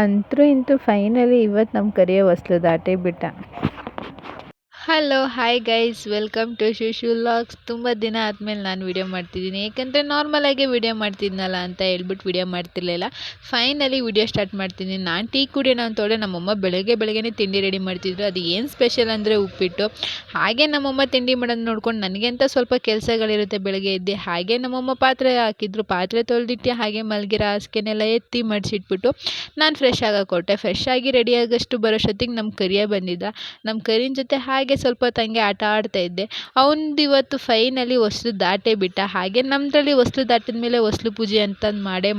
ಅಂತೂ ಇಂತೂ ಫೈನಲಿ ಇವತ್ತು ನಮ್ಮ ಕರಿಯ ಹೊಸ್ಲು ದಾಟೇ ಬಿಟ್ಟ. Hello hi guys, welcome to Shushu vlogs. ತುಂಬ ದಿನ ಆದಮೇಲೆ ನಾನು ವಿಡಿಯೋ ಮಾಡ್ತಿದ್ದೀನಿ, ಏಕೆಂದರೆ ನಾರ್ಮಲಾಗಿ ವಿಡಿಯೋ ಮಾಡ್ತಿದ್ನಲ್ಲ ಅಂತ ಹೇಳ್ಬಿಟ್ಟು ವಿಡಿಯೋ ಮಾಡ್ತಿರ್ಲಿಲ್ಲ. ಫೈನಲಿ ವಿಡಿಯೋ ಸ್ಟಾರ್ಟ್ ಮಾಡ್ತಿದ್ದೀನಿ. ನಾನು ಟೀ ಕುಡಿಯೋಣ ಅಂತೋಡೆ ನಮ್ಮಮ್ಮ ಬೆಳಗ್ಗೆನೇ ತಿಂಡಿ ರೆಡಿ ಮಾಡ್ತಿದ್ರು. ಅದು ಏನು ಸ್ಪೆಷಲ್ ಅಂದರೆ ಉಪ್ಪಿಟ್ಟು. ಹಾಗೆ ನಮ್ಮಮ್ಮ ತಿಂಡಿ ಮಾಡೋದು ನೋಡ್ಕೊಂಡು ನನಗೆ ಅಂತ ಸ್ವಲ್ಪ ಕೆಲಸಗಳಿರುತ್ತೆ ಬೆಳಗ್ಗೆ ಎದ್ದು. ಹಾಗೆ ನಮ್ಮಮ್ಮ ಪಾತ್ರೆ ಹಾಕಿದ್ರು, ಪಾತ್ರೆ ತೊಳೆದಿಟ್ಟು ಹಾಗೆ ಮಲಗಿರೋ ಹಾಸಿಗೆನೆಲ್ಲ ಎತ್ತಿ ಮಡಿಸಿಟ್ಬಿಟ್ಟು ನಾನು ಫ್ರೆಶ್ ಆಗಕ್ಕೆ ಹೊರಟೆ. ಫ್ರೆಶ್ ಆಗಿ ರೆಡಿ ಆಗೋಷ್ಟು ಬರೋಷ್ಟೊತ್ತಿಗೆ ನಮ್ಮ ಕರಿಯ ಬಂದಿದ್ದ. ನಮ್ಮ ಕರಿನ ಜೊತೆ ಹಾಗೆ ಸ್ವಲ್ಪ ತಂಗೆ ಆಟ ಆಡ್ತಾ ಇದ್ದೆ. ಅವನದು ಇವತ್ತು ಫೈನಲಿ ಹೊಸ್ಲು ದಾಟೇ ಬಿಟ್ಟ. ಹಾಗೆ ನಮ್ಮದ್ರಲ್ಲಿ ಹೊಸ್ಲು ದಾಟಿದ ಮೇಲೆ ಹೊಸ್ಲು ಪೂಜೆ ಅಂತ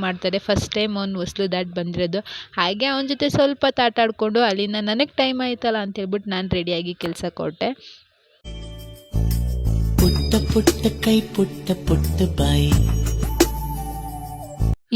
ಮಾಡ್ತಾರೆ. ಫಸ್ಟ್ ಟೈಮ್ ಅವ್ನು ಹೊಸ್ಲು ದಾಟಿ ಬಂದಿರೋದು. ಹಾಗೆ ಅವನ ಜೊತೆ ಸ್ವಲ್ಪ ಆಟ ಆಡಿಕೊಂಡು ಅಲ್ಲಿಂದ ನನಗೆ ಟೈಮ್ ಆಯ್ತಲ್ಲ ಅಂತ ಹೇಳ್ಬಿಟ್ಟು ನಾನು ರೆಡಿಯಾಗಿ ಕೆಲಸಕ್ಕೆ ಹೊರಟೆ. ಪುಟ್ಟ ಪುಟ್ಟ ಕೈ ಪುಟ್ಟ ಪುಟ್ಟ ಬಾಯಿ.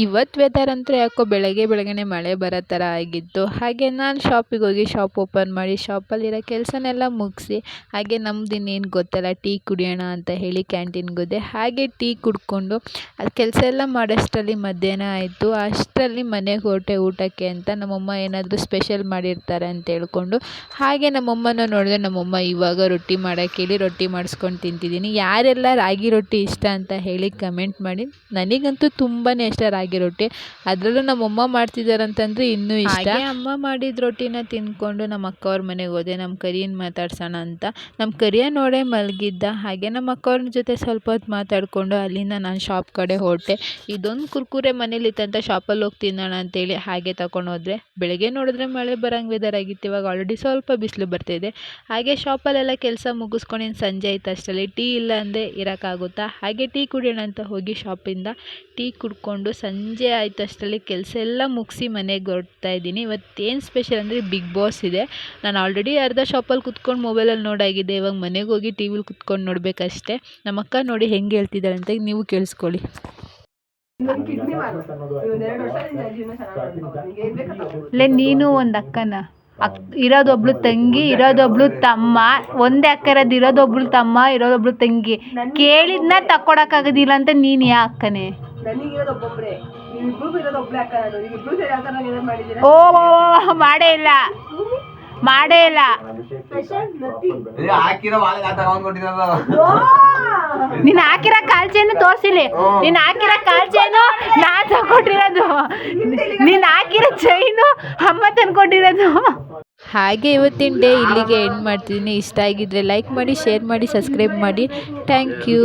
ಇವತ್ತು ವೆದರ್ ಅಂತೂ ಯಾಕೋ ಬೆಳಗ್ಗೆನೇ ಮಳೆ ಬರೋ ಥರ ಆಗಿತ್ತು. ಹಾಗೆ ನಾನು ಶಾಪಿಗೆ ಹೋಗಿ ಶಾಪ್ ಓಪನ್ ಮಾಡಿ ಶಾಪಲ್ಲಿರೋ ಕೆಲಸನೆಲ್ಲ ಮುಗಿಸಿ ಹಾಗೆ ನಮ್ದು ಇನ್ನೇನು ಗೊತ್ತಲ್ಲ ಟೀ ಕುಡಿಯೋಣ ಅಂತ ಹೇಳಿ ಕ್ಯಾಂಟೀನ್ಗೆ ಹೋದೆ. ಹಾಗೆ ಟೀ ಕುಡ್ಕೊಂಡು ಅದು ಕೆಲಸ ಎಲ್ಲ ಮಾಡೋಷ್ಟರಲ್ಲಿ ಮಧ್ಯಾಹ್ನ ಆಯಿತು. ಅಷ್ಟರಲ್ಲಿ ಮನೆಗೆ ಹೊರಟೆ ಊಟಕ್ಕೆ ಅಂತ. ನಮ್ಮಮ್ಮ ಏನಾದರೂ ಸ್ಪೆಷಲ್ ಮಾಡಿರ್ತಾರೆ ಅಂತ ಹೇಳ್ಕೊಂಡು ಹಾಗೆ ನಮ್ಮಮ್ಮನ ನೋಡಿದೆ. ನಮ್ಮಮ್ಮ ಇವಾಗ ರೊಟ್ಟಿ ಮಾಡೋಕ್ಕೆ ಹೇಳಿ ರೊಟ್ಟಿ ಮಾಡಿಸ್ಕೊಂಡು ತಿಂತಿದ್ದೀನಿ. ಯಾರೆಲ್ಲ ರಾಗಿ ರೊಟ್ಟಿ ಇಷ್ಟ ಅಂತ ಹೇಳಿ ಕಮೆಂಟ್ ಮಾಡಿ. ನನಗಂತೂ ತುಂಬಾ ಇಷ್ಟ ರಾಗಿ ರೊಟ್ಟಿ, ಅದರಲ್ಲೂ ನಮ್ಮಮ್ಮ ಮಾಡ್ತಿದ್ದಾರಂತಂದರೆ ಇನ್ನೂ ಇಷ್ಟ. ಅಮ್ಮ ಮಾಡಿದ ರೊಟ್ಟಿನ ತಿಂದ್ಕೊಂಡು ನಮ್ಮ ಅಕ್ಕ ಅವ್ರ ಮನೆಗೆ ಹೋದೆ. ನಮ್ಮ ಕರಿಯನ್ ಮಾತಾಡ್ಸೋಣ ಅಂತ. ನಮ್ಮ ಕರಿಯ ನೋಡೇ ಮಲಗಿದ್ದ. ಹಾಗೆ ನಮ್ಮ ಅಕ್ಕವ್ರ ಜೊತೆ ಸ್ವಲ್ಪ ಹೊತ್ತು ಮಾತಾಡಿಕೊಂಡು ಅಲ್ಲಿಂದ ನಾನು ಶಾಪ್ ಕಡೆ ಹೊರಟೆ. ಇದೊಂದು ಕುರ್ಕುರೆ ಮನೇಲಿತ್ತಂತ ಶಾಪಲ್ಲಿ ಹೋಗಿ ತಿನ್ನೋಣ ಅಂತೇಳಿ ಹಾಗೆ ತಗೊಂಡು ಹೋದರೆ. ಬೆಳಗ್ಗೆ ನೋಡಿದ್ರೆ ಮಳೆ ಬರೋಂಗೆ ವೆದರ್ ಆಗಿತ್ತು. ಇವಾಗ ಆಲ್ರೆಡಿ ಸ್ವಲ್ಪ ಬಿಸಿಲು ಬರ್ತಾಯಿದೆ. ಹಾಗೆ ಶಾಪಲ್ಲೆಲ್ಲ ಕೆಲಸ ಮುಗಿಸ್ಕೊಂಡು ಇನ್ನು ಸಂಜೆ ಆಯ್ತು. ಅಷ್ಟರಲ್ಲಿ ಟೀ ಇಲ್ಲ ಅಂದರೆ ಇರೋಕ್ಕಾಗುತ್ತಾ. ಹಾಗೆ ಟೀ ಕುಡಿಯೋಣ ಅಂತ ಹೋಗಿ ಶಾಪಿಂದ ಟೀ ಕುಡ್ಕೊಂಡು ಸಂಜೆ ಆಯ್ತು. ಅಷ್ಟರಲ್ಲಿ ಕೆಲಸ ಎಲ್ಲ ಮುಗಿಸಿ ಮನೆಗೆ ಹೊರಡ್ತಾ ಇದ್ದೀನಿ. ಇವತ್ತೇನು ಸ್ಪೆಷಲ್ ಅಂದರೆ ಬಿಗ್ ಬಾಸ್ ಇದೆ. ನಾನು ಆಲ್ರೆಡಿ ಅರ್ಧ ಶಾಪಲ್ಲಿ ಕುತ್ಕೊಂಡು ಮೊಬೈಲಲ್ಲಿ ನೋಡಾಗಿದೆ. ಇವಾಗ ಮನೆಗೆ ಹೋಗಿ ಟಿ ವಿಲಿ ಕುತ್ಕೊಂಡು ನೋಡಬೇಕಷ್ಟೇ. ನಮ್ಮ ಅಕ್ಕ ನೋಡಿ ಹೆಂಗೆ ಹೇಳ್ತಿದ್ದಾಳೆ ಅಂತ ನೀವು ಕೇಳಿಸ್ಕೊಳ್ಳಿ. ನೀನು ಒಂದು ಅಕ್ಕನ ಇರೋದೊಬ್ಳು ತಂಗಿ, ಇರೋದೊಬ್ಳು ತಮ್ಮ. ಒಂದೇ ಅಕ್ಕ ಇರೋದು, ಇರೋದೊಬ್ಳು ತಮ್ಮ, ಇರೋದೊಬ್ಳು ತಂಗಿ. ಕೇಳಿದ್ನ ತಕ್ಕೊಡಕ್ಕಾಗೋದಿಲ್ಲ ಅಂತ ನೀನು ಯಾ ಅಕ್ಕನೇ? ಓ ಮಾಡೇ ಇಲ್ಲ. ನೀನು ಹಾಕಿರೋ ಕಾಲ್ಚೇನು ತೋರಿಸಿಲಿ. ನೀನು ಹಾಕಿರೋ ಕಾಲ್ಚೇನು ನಾನು ತಗೊಂಡಿರೋದು. ನೀನು ಹಾಕಿರೋ ಚೈನು ಅಮ್ಮ ತಂದ್ಕೊಂಡಿರೋದು. ಹಾಗೆ ಇವತ್ತಿನ ಡೇ ಇಲ್ಲಿಗೆ ಎಂಡ್ ಮಾಡ್ತಿದ್ದೀನಿ. ಇಷ್ಟ ಆಗಿದ್ರೆ ಲೈಕ್ ಮಾಡಿ, ಶೇರ್ ಮಾಡಿ, ಸಬ್ಸ್ಕ್ರೈಬ್ ಮಾಡಿ. Thank you.